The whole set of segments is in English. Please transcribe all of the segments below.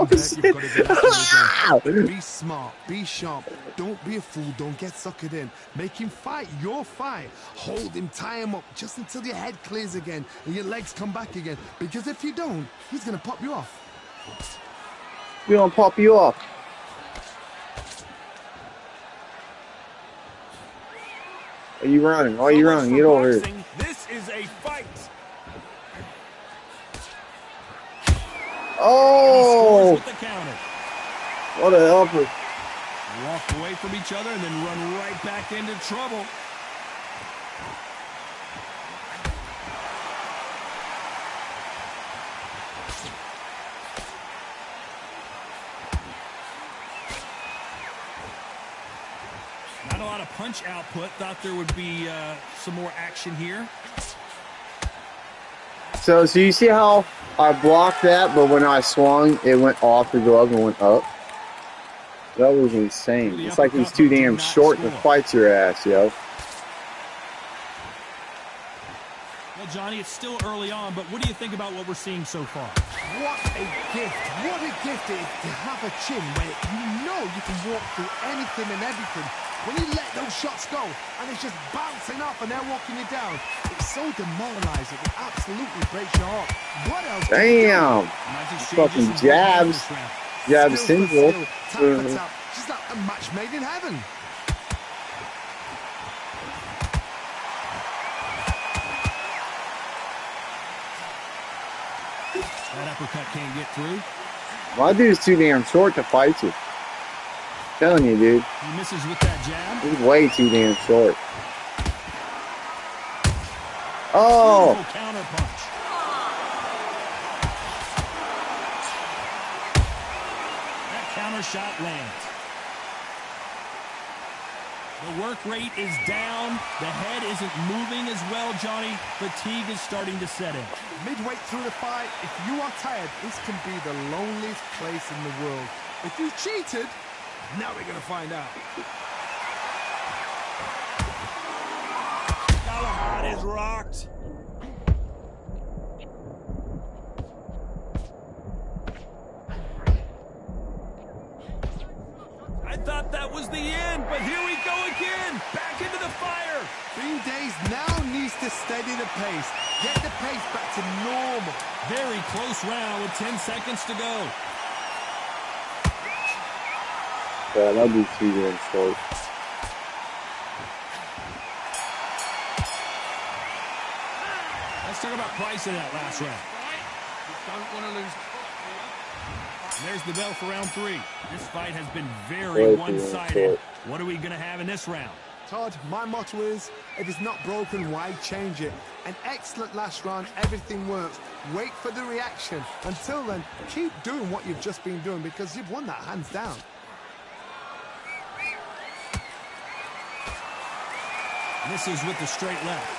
You've got to get out there again. Be smart, be sharp. Don't be a fool. Don't get suckered in. Make him fight your fight. Hold him, tie him up just until your head clears again and your legs come back again. Because if you don't, he's going to pop you off. We don't pop you off. Are you running? Why are you running? Get over here. This is a fight. Oh! What a helper. Walk away from each other and then run right back into trouble. Not a lot of punch output. Thought there would be some more action here. So you see how I blocked that, but when I swung, it went off the glove and went up? That was insane. It's like he's too damn short to fight your ass, yo. Well, Johnny, it's still early on, but what do you think about what we're seeing so far? What a gift. What a gift it is to have a chin where you know you can walk through anything and everything. When you let those shots go and it's just bouncing up and they're walking you down, it's so demoralizing. It absolutely breaks your heart. What else? Damn. Fucking jabs. Jab single. Just like a match made in heaven. That uppercut can't get through. My dude's too damn short to fight you. Telling you, dude. He misses with that jab. He's way too damn short. Oh! Beautiful counter punch. That counter shot lands. The work rate is down. The head isn't moving as well, Johnny. Fatigue is starting to set in. Midway through the fight, if you are tired, this can be the loneliest place in the world. If you cheated, now we're going to find out. Galahad is rocked. I thought that was the end, but here we go again. Back into the fire. Green Days now needs to steady the pace. Get the pace back to normal. Very close round with 10 seconds to go. Yeah, that'd be too damn short. Let's talk about price in that last round. You don't want to lose. And there's the bell for round 3. This fight has been very one-sided. What are we going to have in this round? Todd, my motto is, if it's not broken, why change it? An excellent last round, everything works. Wait for the reaction. Until then, keep doing what you've just been doing because you've won that hands down. Misses with the straight left.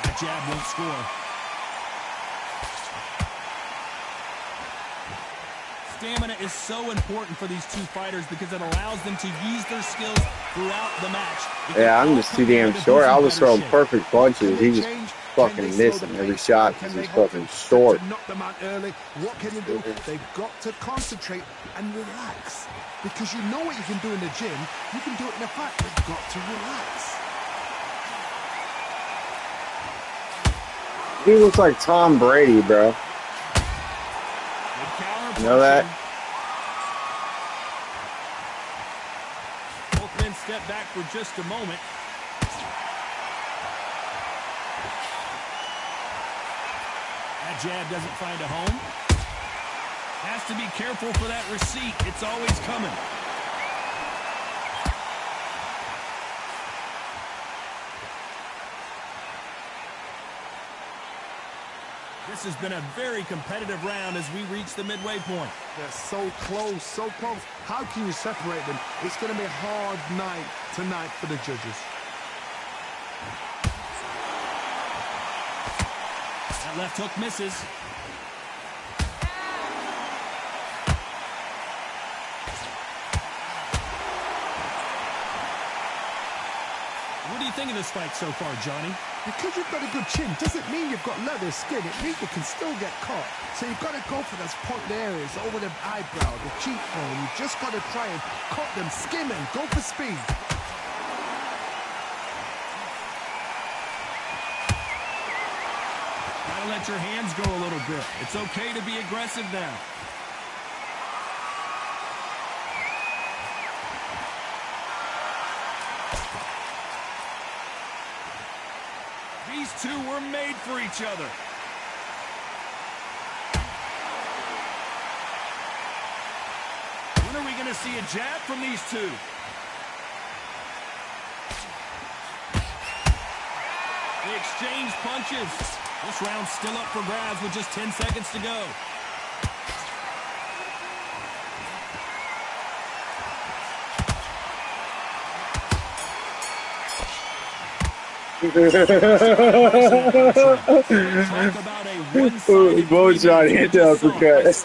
That jab won't score. Stamina is so important for these two fighters because it allows them to use their skills throughout the match. Yeah, I'm just too damn short. I was throwing perfect punches. He just fucking missing every shot because he's fucking short. To knock them out early, what can they do? They've got to concentrate and relax. Because you know what you can do in the gym, you can do it in a fight. You've got to relax. He looks like Tom Brady, bro. You know that? Both men step back for just a moment. That jab doesn't find a home. Has to be careful for that receipt. It's always coming. This has been a very competitive round as we reach the midway point. They're so close, so close. How can you separate them? It's going to be a hard night tonight for the judges. That left hook misses. What do you think of this fight so far, Johnny? Because you've got a good chin doesn't mean you've got leather skin. It means you can still get caught. So you've got to go for those point areas over the eyebrow, the cheekbone. You've just got to try and cut them, skim and go for speed. Gotta let your hands go a little bit. It's okay to be aggressive now. These two were made for each other. When are we going to see a jab from these two? They exchange punches. This round's still up for grabs with just 10 seconds to go. Both shot hit the uppercut.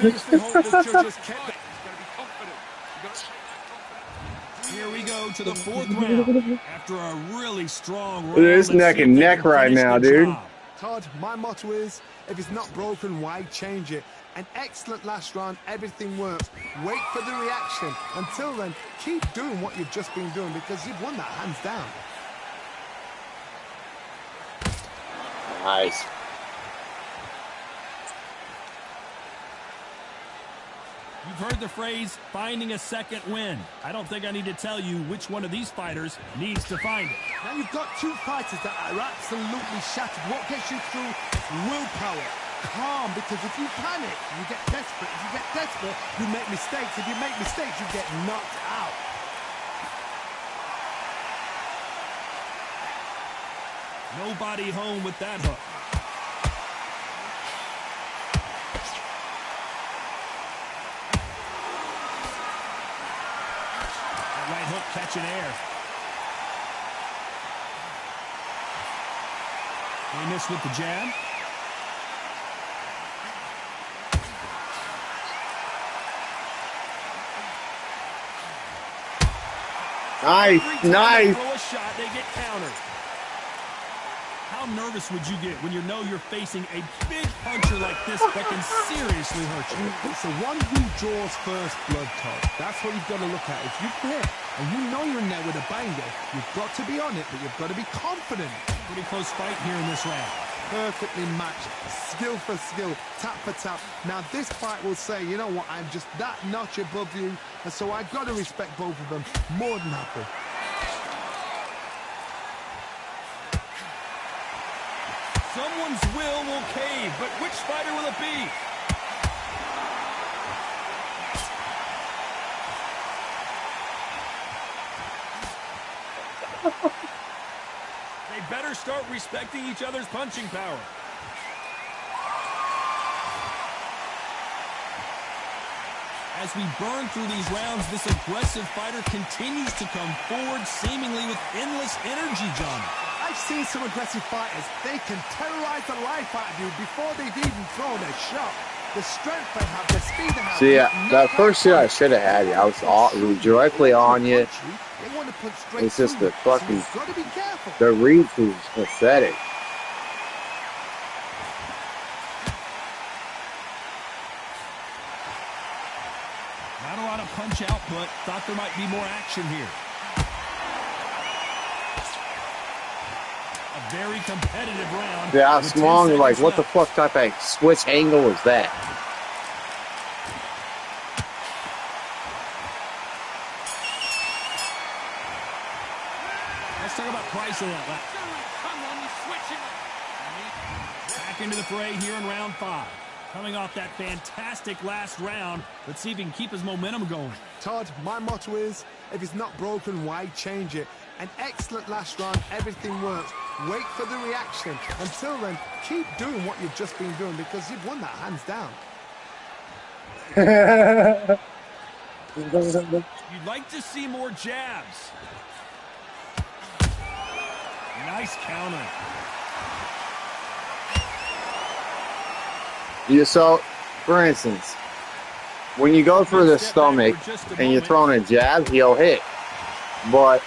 Here we go to the fourth round. After a really strong round. It's neck and neck right now, dude. Todd, my motto is, if it's not broken, why change it? An excellent last round, everything works. Wait for the reaction. Until then, keep doing what you've just been doing because you've won that hands down. Nice. You've heard the phrase, finding a second win. I don't think I need to tell you which one of these fighters needs to find it. Now you've got two fighters that are absolutely shattered. What gets you through? Willpower. Calm, because if you panic, you get desperate. If you get desperate, you make mistakes. If you make mistakes, you get knocked out. Nobody home with that hook. That right hook catching air. They miss with the jab. Nice, nice. Throw a shot, they get countered. How nervous would you get when you know you're facing a big puncher like this that can seriously hurt you? It's the one who draws first blood, Todd. That's what you've got to look at. If you're hit and you know you're in there with a banger, you've got to be on it, but you've got to be confident. Pretty close fight here in this round. Perfectly matched, skill for skill, tap for tap. Now this fight will say, you know what, I'm just that notch above you, and so I've got to respect both of them more than happy. Someone's will cave, but which fighter will it be? They better start respecting each other's punching power. As we burn through these rounds, this aggressive fighter continues to come forward, seemingly with endless energy, John. I've seen some aggressive fighters. They can terrorize the life out of you before they've even thrown a shot. The strength they have, the speed they have. See, that first shit I should have had you. I was directly on you. It's just the fucking. The reach is pathetic. Not a lot of punch output. Thought there might be more action here. A very competitive round. Yeah, I swung like, what the fuck type of switch angle is that? Let's talk about price of that lap. Back into the fray here in round 5. Coming off that fantastic last round, let's see if he can keep his momentum going. Todd, my motto is, if it's not broken, why change it? An excellent last round, everything works. Wait for the reaction. Until then, keep doing what you've just been doing because you've won that hands down. You'd like to see more jabs. Nice counter. Yeah, so, for instance, when you go for the stomach and you're throwing a jab, he'll hit. But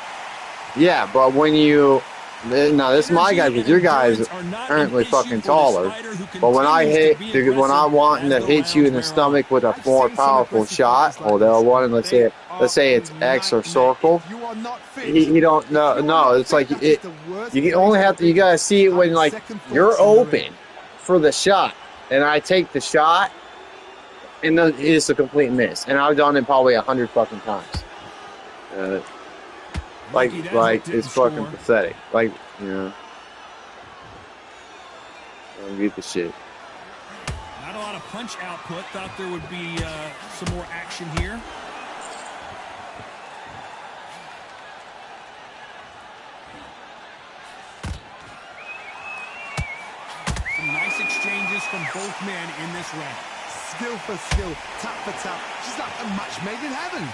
Yeah, but when you now this is my guy because your guys are apparently fucking taller. But when I when I'm wanting to hit you in the stomach with a more powerful shot, or the one, let's say it's X or circle, you don't know. No, it's like it. You only have to. You gotta see it when like you're open for the shot, and I take the shot, and then it's a complete miss. And I've done it probably 100 fucking times. Like it's fucking pathetic. Like, you know, I don't get the shit. Not a lot of punch output. Thought there would be some more action here. Some nice exchanges from both men in this round. Skill for skill, tap for tap. She's like a match made in heaven.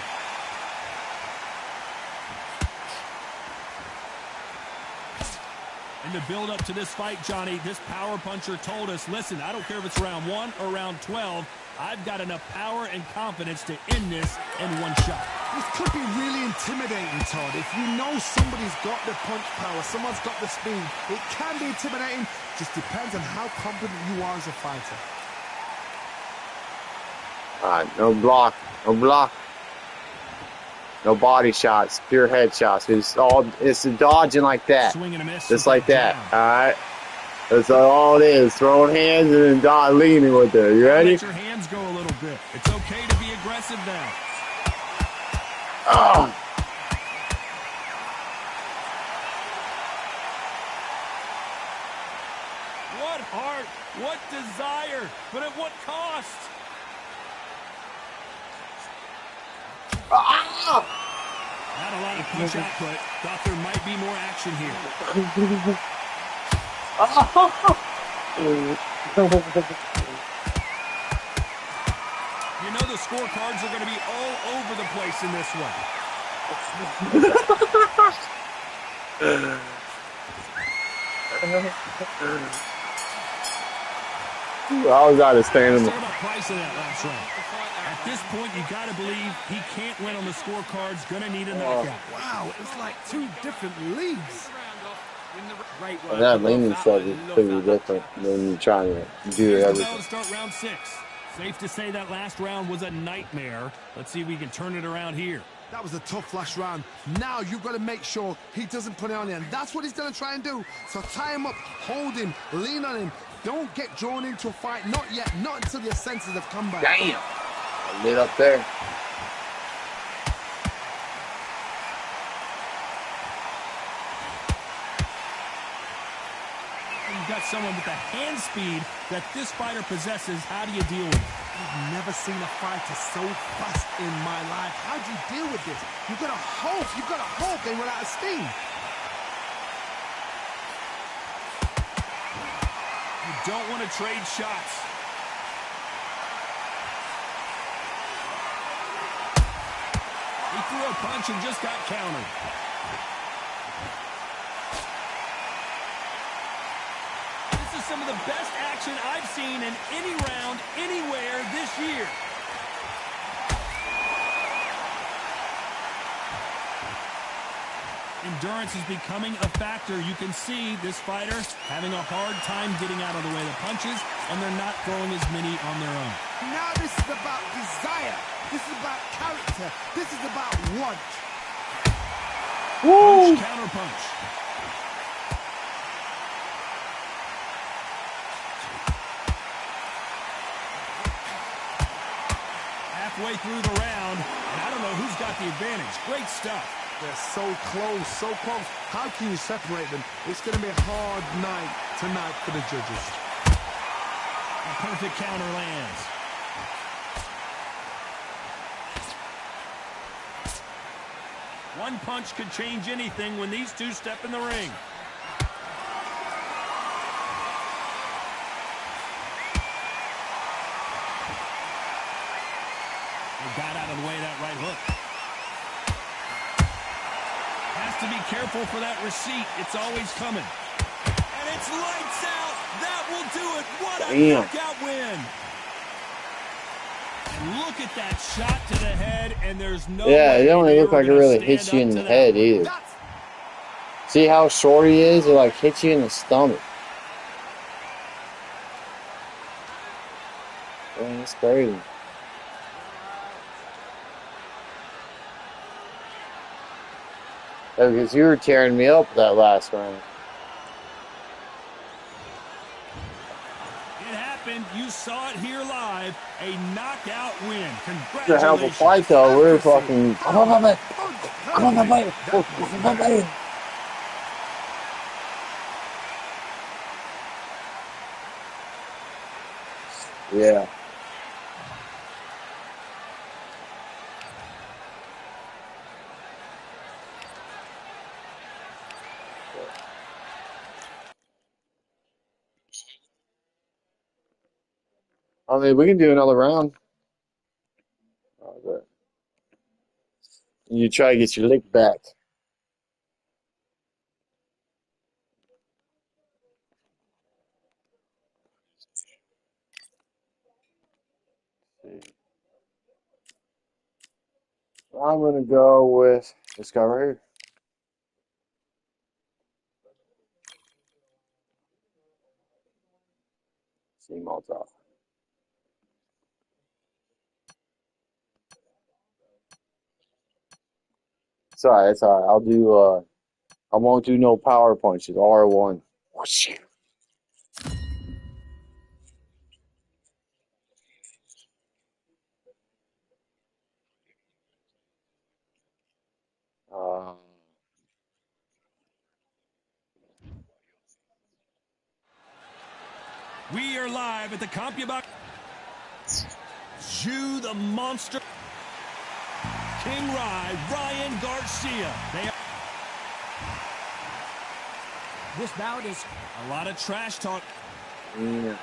In the build-up to this fight, Johnny, this power puncher told us, listen, I don't care if it's round 1 or round 12, I've got enough power and confidence to end this in one shot. This could be really intimidating, Todd. If you know somebody's got the punch power, someone's got the speed, it can be intimidating. Just depends on how confident you are as a fighter. All right, no block, no block. No body shots, pure head shots. It's dodging like that. Swing and a miss. Just like that. Alright. That's all it is. Throwing hands and then leaning with it. You ready? Let your hands go a little bit. It's okay to be aggressive now. Oh. What heart, what desire, but at what cost? Ah! Not a lot of punch output. Thought there might be more action here. You know the scorecards are going to be all over the place in this one. I was out of standing. What's about price of that last round? At this point, you got to believe he can't win on the scorecards. Going to need a knockout. Wow, it's like two different leagues. That leaning stuff is pretty different than you trying to do everything. Start round 6. Safe to say that last round was a nightmare. Let's see if we can turn it around here. That was a tough last round. Now you've got to make sure he doesn't put it on you, and that's what he's going to try and do. So tie him up, hold him, lean on him. Don't get drawn into a fight. Not yet. Not until your senses have come back. Damn. I lit up there. You've got someone with the hand speed that this fighter possesses. How do you deal with it? I've never seen a fighter so fast in my life. How do you deal with this? You've got to hope. You've got to hope they run out of steam. You don't want to trade shots. He threw a punch and just got countered. This is some of the best action I've seen in any round, anywhere this year. Endurance is becoming a factor. You can see this fighter having a hard time getting out of the way of the punches, and they're not throwing as many on their own. Now this is about desire. This is about character. This is about want. Woo! Punch, counter punch. Halfway through the round, and I don't know who's got the advantage. Great stuff. They're so close, so close. How can you separate them? It's going to be a hard night tonight for the judges. A perfect counter lands. One punch could change anything when these two step in the ring. They got out of the way of that right hook. Has to be careful for that receipt. It's always coming. And it's lights out. That will do it. What a knockout win. And look at that shot to the head, and there's no Yeah, it don't look like it really hits you in the head either. See how short he is? It like hits you in the stomach. Man, it's crazy. Because you were tearing me up that last round. It happened. You saw it here live. A knockout win. Congratulations. It's a hell of a fight, though. We're fucking. Come on, my man. Come on, my man. My man. Yeah. I mean, we can do another round. You try to get your lick back. I'm going to go with this guy right here. See Malta. It's all right. It's all right. I'll do, I won't do no power punches. R1. We are live at the CompuBox. Jew the Monster. King Ryan Garcia. This bout is a lot of trash talk. Yeah.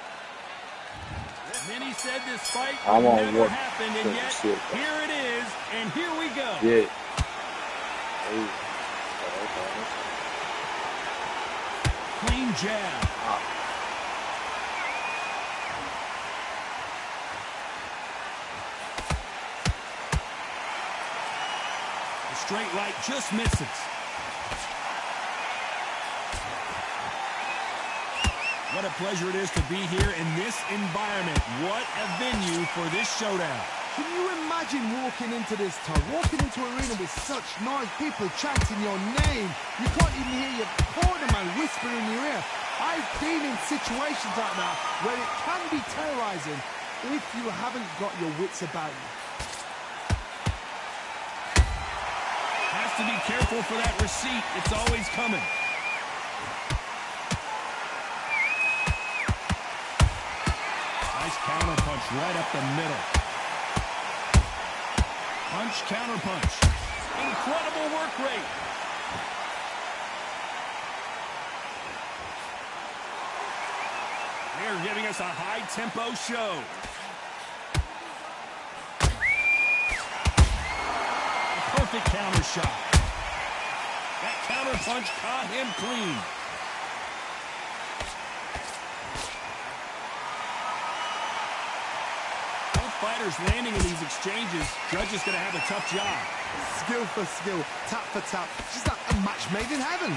Many said this fight would never happen, and yet here it is, and here we go. Yeah. Clean jab. The straight right just misses. What a pleasure it is to be here in this environment. What a venue for this showdown. Can you imagine walking into this town, walking into an arena with such noise, people chanting your name? You can't even hear your corner man whisper in your ear. I've been in situations like that where it can be terrorizing if you haven't got your wits about you. Has to be careful for that receipt. It's always coming. Nice counter punch right up the middle. Punch, counter punch. Incredible work rate. They're giving us a high-tempo show. A perfect counter shot. That counter punch caught him clean. Fighters landing in these exchanges. Judge is going to have a tough job. Skill for skill, tap for tap. Just like a match made in heaven.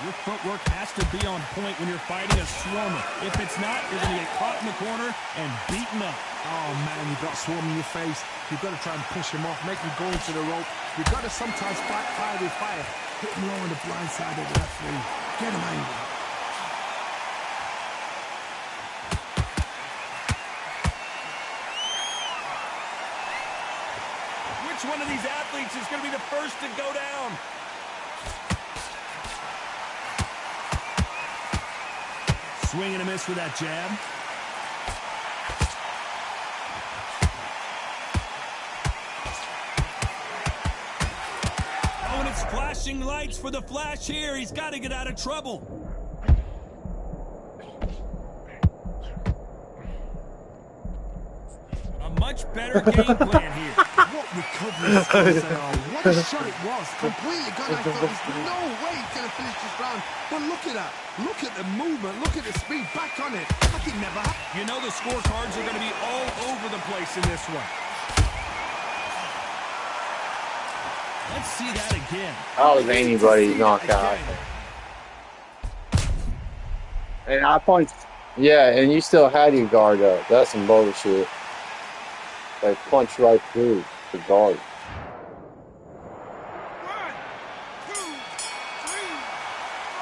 Your footwork has to be on point when you're fighting a swarmer. If it's not, you're going to get caught in the corner and beaten up. Oh, man, you've got a swarm in your face. You've got to try and push him off, make him go into the rope. You've got to sometimes fight fire with fire. Hit him low on the blind side of the referee. Get him angry. Which one of these athletes is going to be the first to go down? Swing and a miss with that jab. Oh, and it's flashing lights for the flash here. He's got to get out of trouble. A much better game plan here. What recovery skills they are. What a shot it was. Completely gone. I thought there's no way he's going to finish this round. But look at that. Look at the movement. Look at the speed. Back on it. Like it never happened. You know the scorecards are going to be all over the place in this one. Let's see that again. How was anybody knocked out? And I punched. Yeah, and you still had your guard up. That's some bullshit. Like, punch right through the guard. 1, 2, 3, 4,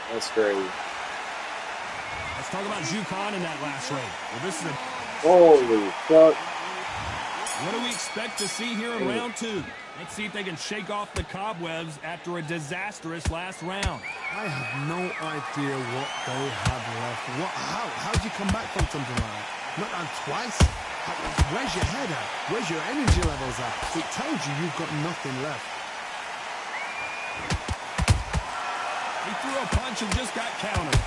5. That's crazy. Let's talk about Jukan in that last round. Well, this is a... Holy fuck. What do we expect to see here in round 2? Let's see if they can shake off the cobwebs after a disastrous last round. I have no idea what they have left. How do you come back from something like that? Not down twice? Where's your head at? Where's your energy levels at? It tells you you've got nothing left. He threw a punch and just got countered.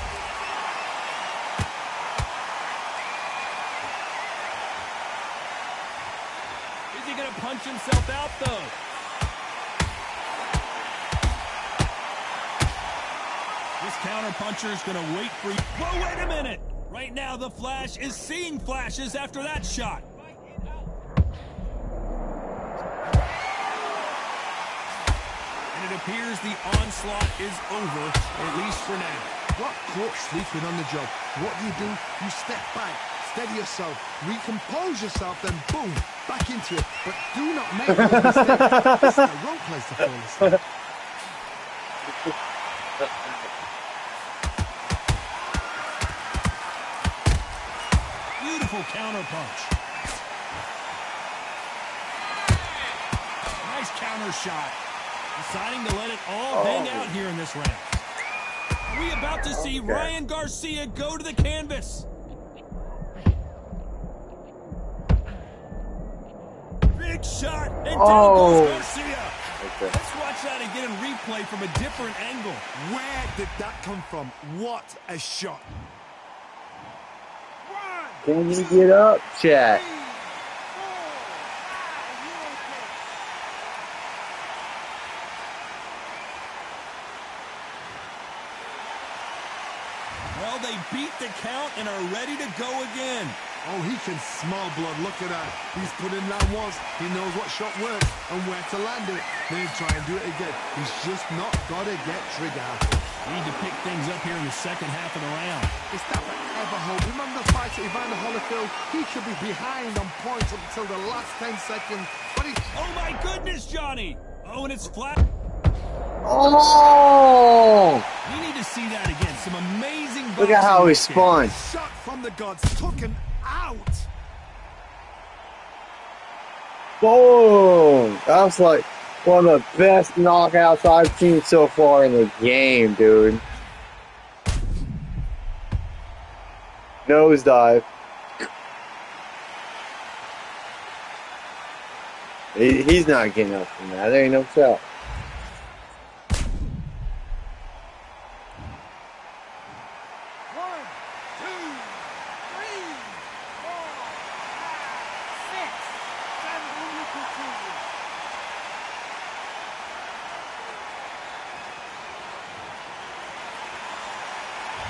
Is he going to punch himself out, though? This counter-puncher is going to wait for you. Whoa, wait a minute! Right now, the Flash is seeing flashes after that shot. And it appears the onslaught is over, at least for now. What caught sleeping on the job? What do? You step back, steady yourself, recompose yourself, then boom, back into it. But do not make a mistake. This is the wrong place to fall asleep. Beautiful counter punch. Nice counter shot. Deciding to let it all hang out here in this round. Are we about to see Ryan Garcia go to the canvas? Big shot, and down goes Garcia. Okay. Let's watch that again in replay from a different angle. Where did that come from? What a shot. Can you get up, chat? Well, they beat the count and are ready to go again. Oh, he can smell blood. Look at that. He's put in that once. He knows what shot works and where to land it. Then try and do it again. He's just not got to get trigger happy. Need to pick things up here in the second half of the round. Is that ever hope? Remember the fight at Evander Holyfield? He could be behind on points up until the last 10 seconds. But he... Oh, my goodness, Johnny. Oh, and it's flat. Oh! We need to see that again. Some amazing Look at how he spun. Shot from the gods. Took him out. Boom! That was like one of the best knockouts I've seen so far in the game, dude. Nosedive. He's not getting up from that. There ain't no shot.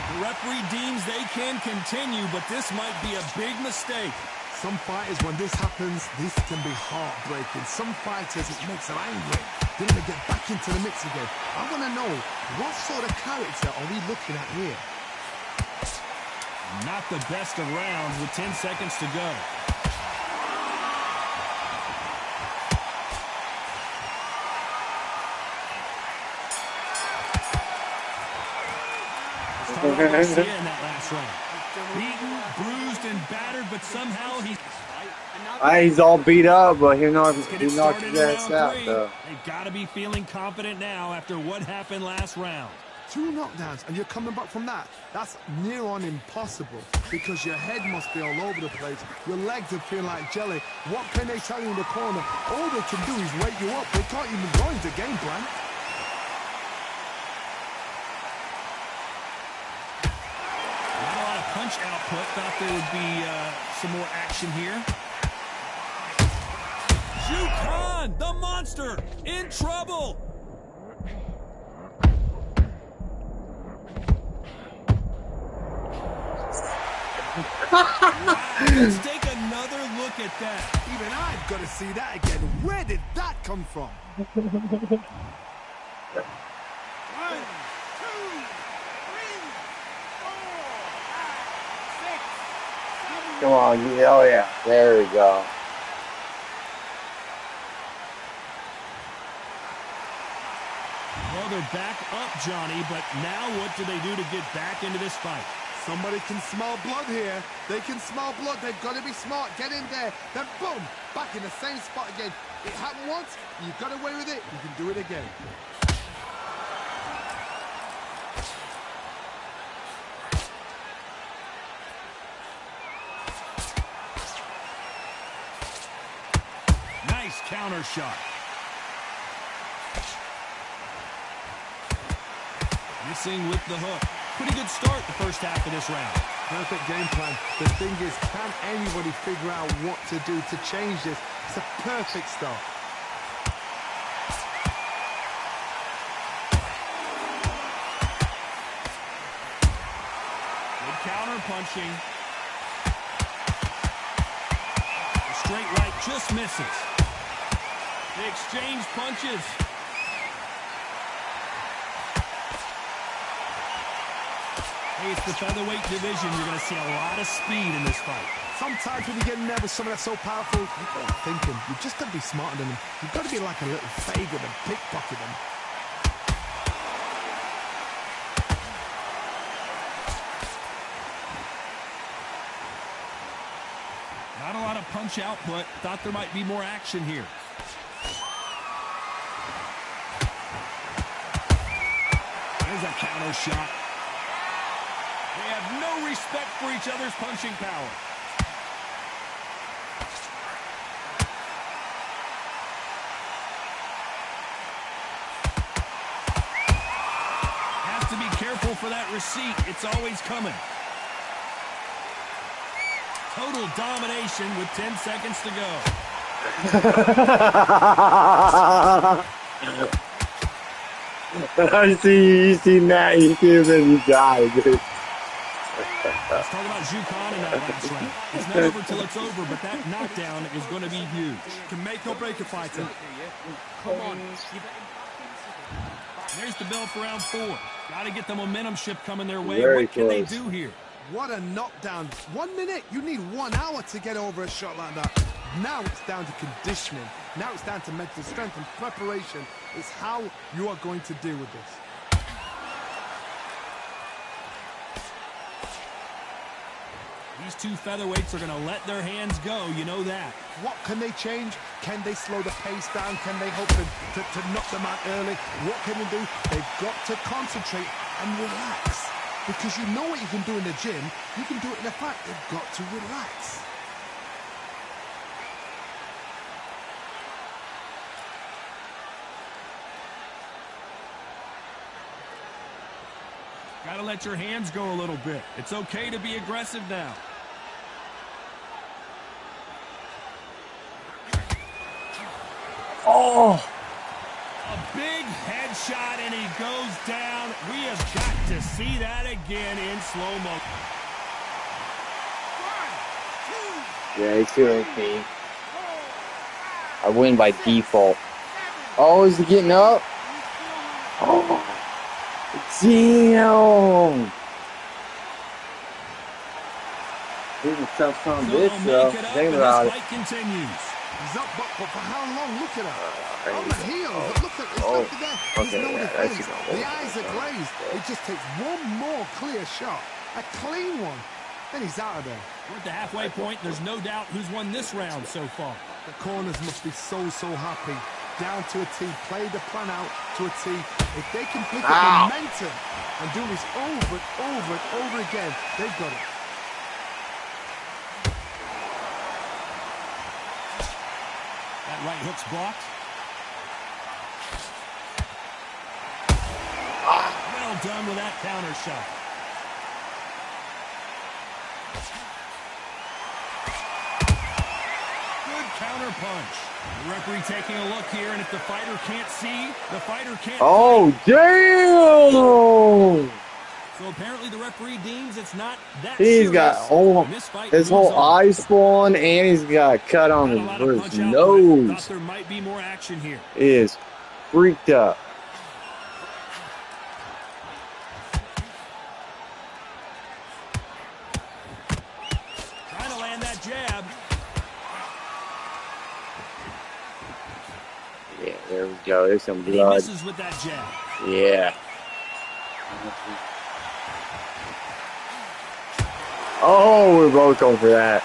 The referee deems they can continue, but this might be a big mistake. Some fighters, when this happens, this can be heartbreaking. Some fighters, it makes them angry. They want to get back into the mix again. I want to know, what sort of character are we looking at here? Not the best of rounds with 10 seconds to go. Garcia in that last round. Beaten, bruised, and battered, but somehow He's all beat up, but he knocked his ass out, though. They've got to be feeling confident now after what happened last round. 2 knockdowns, and you're coming back from that. That's near on impossible, because your head must be all over the place. Your legs are feeling like jelly. What can they tell you in the corner? All they can do is wake you up. They can't even go into game plan. Punch output. Thought there would be some more action here. Jukan, the monster, in trouble. Wow, let's take another look at that. Even I've got to see that again. Where did that come from? 1, 2, 3, 4, 5, 6. Come on, oh yeah, there we go. Well, they're back up, Johnny, but now what do they do to get back into this fight? Somebody can smell blood here. They can smell blood. They've got to be smart. Get in there. Then boom, back in the same spot again. It happened once. You got away with it. You can do it again. Nice counter shot. Missing with the hook. Pretty good start the first half of this round. Perfect game plan. The thing is, can anybody figure out what to do to change this? It's a perfect start. Good counter punching. The straight right just misses. They exchange punches. Hey, it's the featherweight division. You're going to see a lot of speed in this fight. Sometimes when you get in there with someone that's so powerful, you've got to think him. You've just got to be smarter than him. You've got to be like a little Fagan and pickpocket him. Not a lot of punch output. Thought there might be more action here. There's a counter shot. They have no respect for each other's punching power. Has to be careful for that receipt. It's always coming. Total domination with 10 seconds to go. I see, you seen that, you see him and you die, dude. Let's talk about Jukan in that last round. It's not over till it's over, but that knockdown is going to be huge. Can make or break a fighter. Come on. There's the bell for round 4. Got to get the momentum shift coming their way. Very What can they close. do here? What a knockdown. 1 minute, you need 1 hour to get over a shot like that. Now it's down to conditioning. Now it's down to mental strength and preparation. It's how you are going to deal with this. These two featherweights are going to let their hands go. You know that. What can they change? Can they slow the pace down? Can they hope to knock them out early? What can they do? They've got to concentrate and relax. Because you know what you can do in the gym. You can do it in a fight. They've got to relax. Got to let your hands go a little bit. It's okay to be aggressive now. Oh! A big headshot, and he goes down. We have got to see that again in slow-mo. Yeah, he's doing me. I win by default. Oh, is he getting up? Oh. Damn! He's a tough son of a bitch, though. Think about it. Continues. He's up, but for how long? Look at him. On the heels. Look at there. There's Okay, no yeah, defense. that's The eyes are glazed. It just takes one more clear shot. A clean one. Then he's out of there. We're at the halfway point. There's no doubt who's won this round so far. The corners must be so happy. Down to a T. Play the plan out to a T. If they can pick up momentum and do this over and over and over again, they've got it. That right hook's blocked. Well done with that counter shot. Good counter punch. The referee taking a look here, and if the fighter can't see, the fighter can't. Oh, damn! So apparently the referee deems it's not that He's serious. got his whole eyes swollen, and he's got a cut on his nose. Thought there might be more action here. He is freaked up. Trying to land that jab. Yeah, there we go. There's some blood. He misses with that jab. Yeah. Oh, we're both going for that.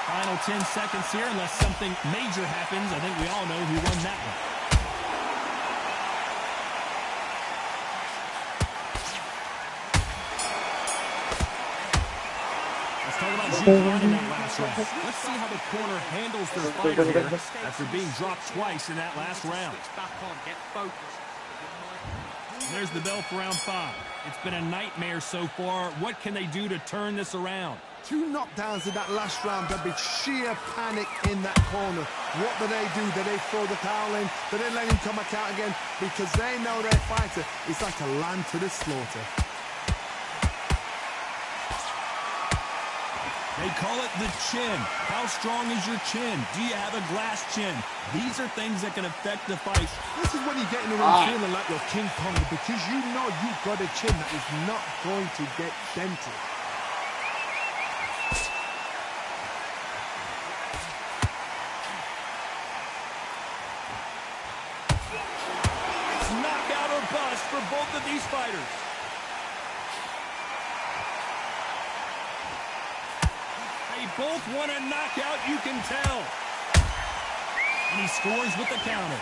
Final 10 seconds here, unless something major happens. I think we all know who won that one. Let's talk about Julian in that last round. Let's see how the corner handles their fighter here after being dropped twice in that last round. There's the bell for round 5. It's been a nightmare so far. What can they do to turn this around? 2 knockdowns in that last round. There'll be sheer panic in that corner. What do? Do they throw the towel in? Do they let him come back out again? Because they know their fighter is like a lamb to the slaughter. They call it the chin. How strong is your chin? Do you have a glass chin? These are things that can affect the fight. This is when you get in the ring feeling like you're King Kong, because you know you've got a chin that is not going to get dented. It's knockout or bust for both of these fighters. They both want a knockout, you can tell. And he scores with the counter.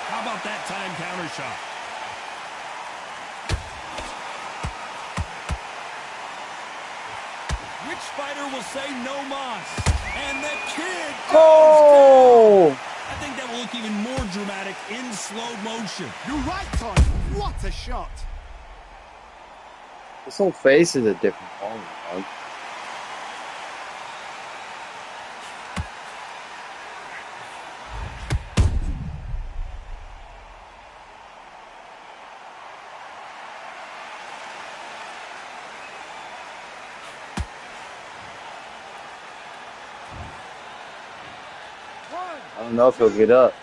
How about that time counter shot? Which fighter will say no mas? And the kid goes down. I think that will look even more dramatic in slow motion. You're right, Todd. What a shot. This whole face is a different color, man. I don't know if he'll get up.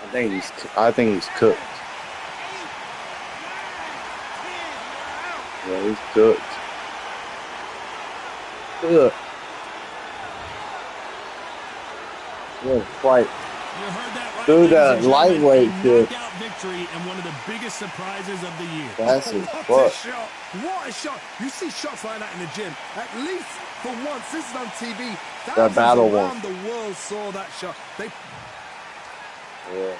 I think he's cooked. Yeah, he's cooked. Ugh. What a fight. You heard that right. Dude, that lightweight kid. Knockout victory and one of the biggest surprises of the year. That's his What a fuck. shot. What a shot. You see shots like that in the gym. At least for once, this is on TV. That battle one. Around the world saw that shot. Yeah.